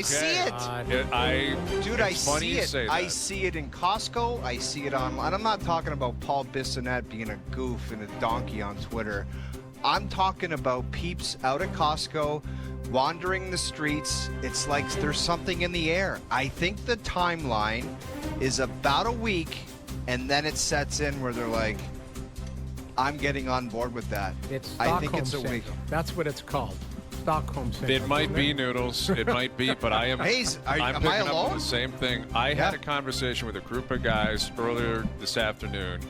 I see it. Dude, I see it. I see it in Costco. I see it online. I'm not talking about Paul Bissonnette being a goof and a donkey on Twitter. I'm talking about peeps out at Costco wandering the streets. It's like there's something in the air. I think the timeline is about a week, and then it sets in where they're like, I'm getting on board with that. I think it's a week. That's what it's called. Stockholm syndrome. It might be, Noodles. It might be, but I am. Hayes, I'm am picking I up alone? on the same thing. I had a conversation with a group of guys earlier this afternoon,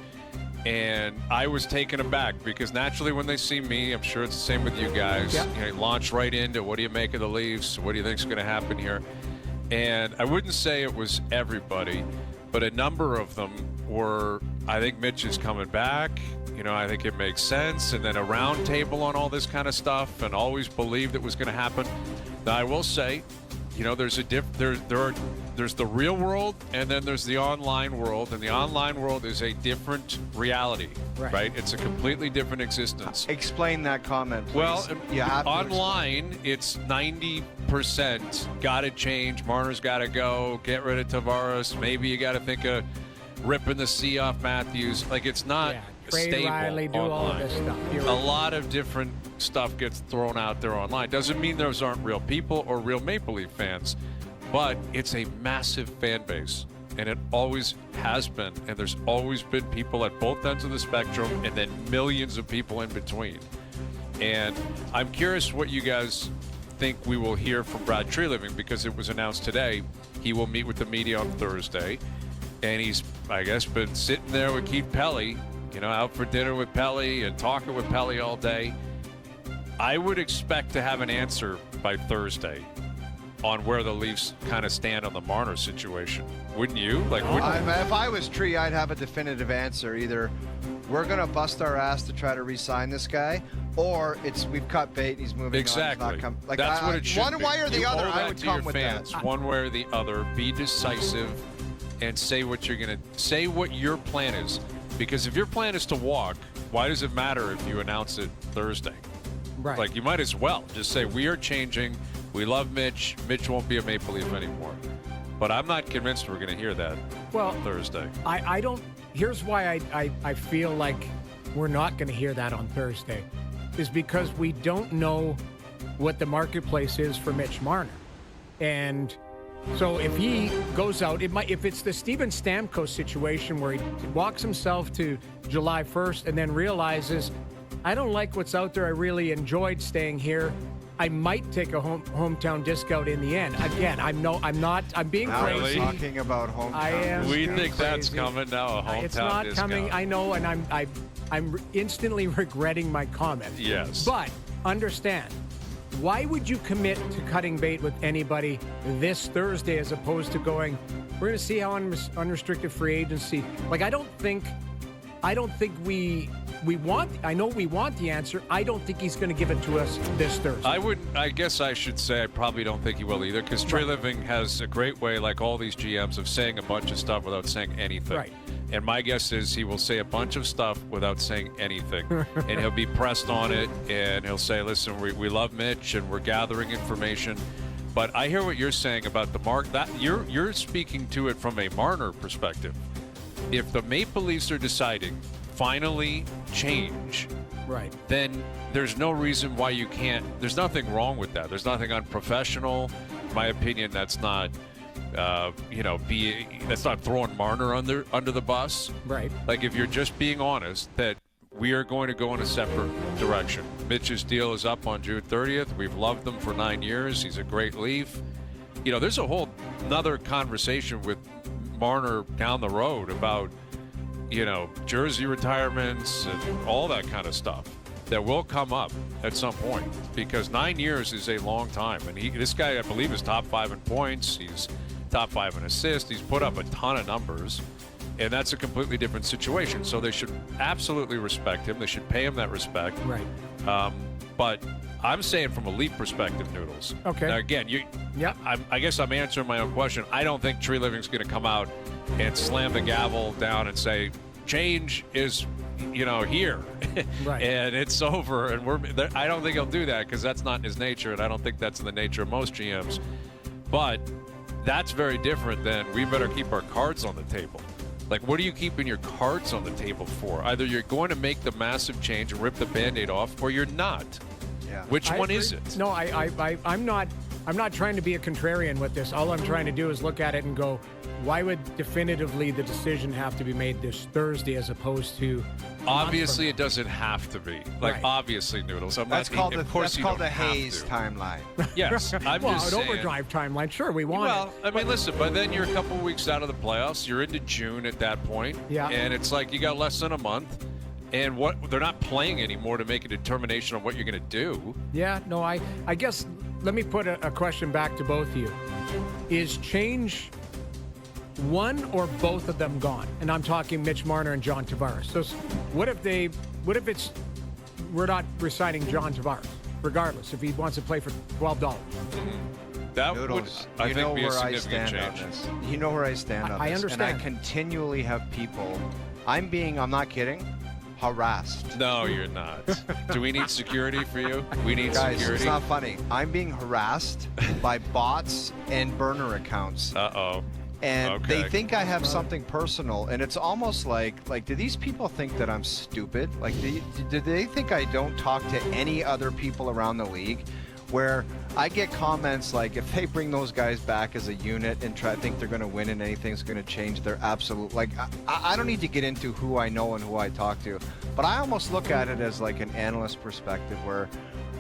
and I was taken aback because naturally when they see me, I'm sure it's the same with you guys. Yep. You know, launch right into what do you make of the Leafs? What do you think's going to happen here? And I wouldn't say it was everybody, but a number of them were. I think Mitch is coming back. You know, I think it makes sense. And then a round table on all this kind of stuff, and always believed it was going to happen. Now, I will say, you know, there's the real world, and then there's the online world, and the online world is a different reality, right? It's a completely different existence. Explain that comment, please. Well, you have to online, it's 90% got to change. Marner's got to go. Get rid of Tavares. Maybe you got to think of ripping the C off Matthews. Like, it's not stable Riley, do online. all of this stuff. A lot of different stuff gets thrown out there online. Doesn't mean those aren't real people or real Maple Leaf fans, but it's a massive fan base, and it always has been. And there's always been people at both ends of the spectrum, and then millions of people in between. And I'm curious what you guys think we will hear from Brad Treliving, because it was announced today he will meet with the media on Thursday. And he's, I guess, been sitting there with Keith Pelly, you know, out for dinner with Pelly and talking with Pelly all day. I would expect to have an answer by Thursday on where the Leafs kind of stand on the Marner situation. Wouldn't you? Like, if I was Tree, I'd have a definitive answer. Either we're going to bust our ass to try to re-sign this guy, or it's we've cut bait and he's moving on. Exactly. Like, that's what it should one be. way or the You other, owe I that would to come your with fans, that. one way or the other. Be decisive and say what you're going to say, what your plan is. Because if your plan is to walk, why does it matter if you announce it Thursday? Right. Like, you might as well just say, we are changing. We love Mitch. Mitch won't be a Maple Leaf anymore. But I'm not convinced we're going to hear that Thursday. I don't. Here's why I feel like we're not going to hear that on Thursday, is because we don't know what the marketplace is for Mitch Marner. And so if he goes out, if it's the Steven Stamkos situation where he walks himself to July 1st and then realizes, I don't like what's out there, I really enjoyed staying here, I might take a hometown discount in the end. Again, I'm being crazy. Talking about hometown. I am. We think crazy. that's coming now, a hometown It's not discount. coming, I know, and I'm instantly regretting my comment. Yes. But understand, why would you commit to cutting bait with anybody this Thursday as opposed to going, we're going to see how unrestricted free agency. Like, I don't think we want, I know we want the answer. I don't think he's going to give it to us this Thursday. I guess I should say I probably don't think he will either, because Treliving has a great way, like all these GMs, of saying a bunch of stuff without saying anything. Right. And my guess is he will say a bunch of stuff without saying anything. And he'll be pressed on it, and he'll say, listen, we love Mitch, and we're gathering information. But I hear what you're saying about the mark. That you're speaking to it from a Marner perspective. If the Maple Leafs are deciding finally change, right, then there's no reason why you can't. There's nothing wrong with that. There's nothing unprofessional. In my opinion, that's not that's not throwing Marner under the bus. Right. Like, if you're just being honest that we are going to go in a separate direction. Mitch's deal is up on June 30th. We've loved him for 9 years. He's a great Leaf. You know, there's a whole another conversation with Marner down the road about, you know, jersey retirements and all that kind of stuff that will come up at some point, because 9 years is a long time. And this guy, I believe, is top 5 in points. He's top 5 in assists. He's put up a ton of numbers, and that's a completely different situation. So they should absolutely respect him. They should pay him that respect. Right. But I'm saying from a Leaf perspective, Noodles. Okay. Now, again, I guess I'm answering my own question. I don't think Treliving's going to come out and slam the gavel down and say, change is, here. Right. And it's over. And I don't think he'll do that, because that's not in his nature, and I don't think that's in the nature of most GMs. But that's very different than we better keep our cards on the table. Like, what are you keeping your cards on the table for? Either you're going to make the massive change and rip the Band-Aid off, or you're not. Yeah. Which one is it? No, I'm not trying to be a contrarian with this. All I'm trying to do is look at it and go, why would definitively the decision have to be made this Thursday as opposed to? Obviously, it doesn't have to be. Like, Right. Obviously, Noodles. That's called the Hayes timeline. Yes, I'm Well, just an saying. overdrive timeline. Sure, we want Well, it. I mean, listen, but then you're a couple of weeks out of the playoffs. You're into June at that point. Yeah. And it's like you got less than a month. And they're not playing anymore to make a determination on what you're going to do. Yeah, no, I guess let me put a question back to both of you. Is change one or both of them gone? And I'm talking Mitch Marner and John Tavares. So what if we're not resigning John Tavares, regardless, if he wants to play for $12? That Noodles, would, I you think, know be a where I significant stand change. on this. You know where I stand on I this. understand. And I continually have people, I'm not kidding, harassed. No, you're not. Do we need security for you? We need Guys, security. it's not funny. I'm being harassed by bots and burner accounts. Uh-oh. And Okay. they think I have something personal, and it's almost like do these people think that I'm stupid? Like, do they think I don't talk to any other people around the league? Where I get comments like, if they bring those guys back as a unit and think they're going to win and anything's going to change, they're absolute. Like, I don't need to get into who I know and who I talk to, but I almost look at it as like an analyst perspective where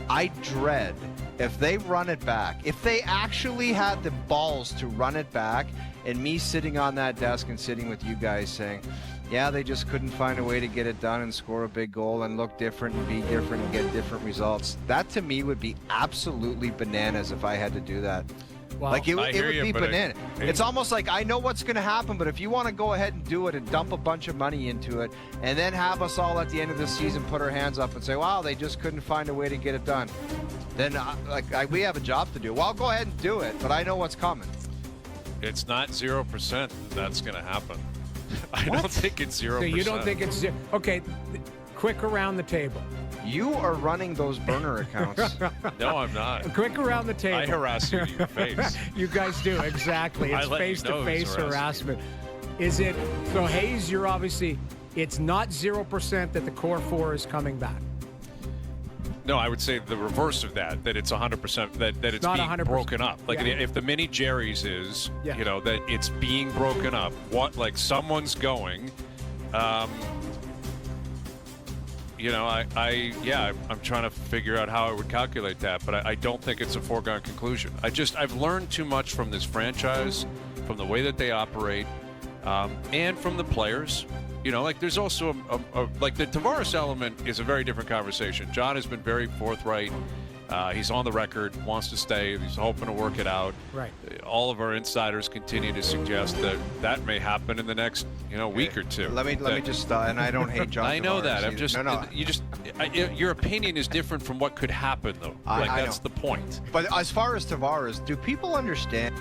I dread if they run it back, if they actually had the balls to run it back, and me sitting on that desk and sitting with you guys saying, yeah, they just couldn't find a way to get it done and score a big goal and look different and be different and get different results. That to me would be absolutely bananas if I had to do that. Well, Like, it I would hear you, be but banana. It's almost like I know what's going to happen, but if you want to go ahead and do it and dump a bunch of money into it and then have us all at the end of the season put our hands up and say, wow, they just couldn't find a way to get it done, then we have a job to do. Well, I'll go ahead and do it, but I know what's coming. It's not 0% that's going to happen. I don't think it's 0%. So you don't think it's okay? Quick around the table. You are running those burner accounts. No, I'm not. Quick around the table. I harass you to your face. You guys do, exactly. I It's let you know who's face-to-face harassing harassment. Is it so, Hayes? You're obviously it's not 0% that the core four is coming back. No, I would say the reverse of that, that it's 100%, that it's Not being 100%. broken up. Like, Yeah. if the mini Jerry's is, Yeah. that it's being broken up. Like, someone's going, I'm trying to figure out how I would calculate that, but I don't think it's a foregone conclusion. I've learned too much from this franchise, from the way that they operate, and from the players. There's also like the Tavares element is a very different conversation. John has been very forthright. He's on the record, wants to stay. He's hoping to work it out. Right. All of our insiders continue to suggest that may happen in the next, week or two. Let me just, and I don't hate John. I know Tavares that. I'm either. just, No. your opinion is different from what could happen, though. I That's know. the point. But as far as Tavares, do people understand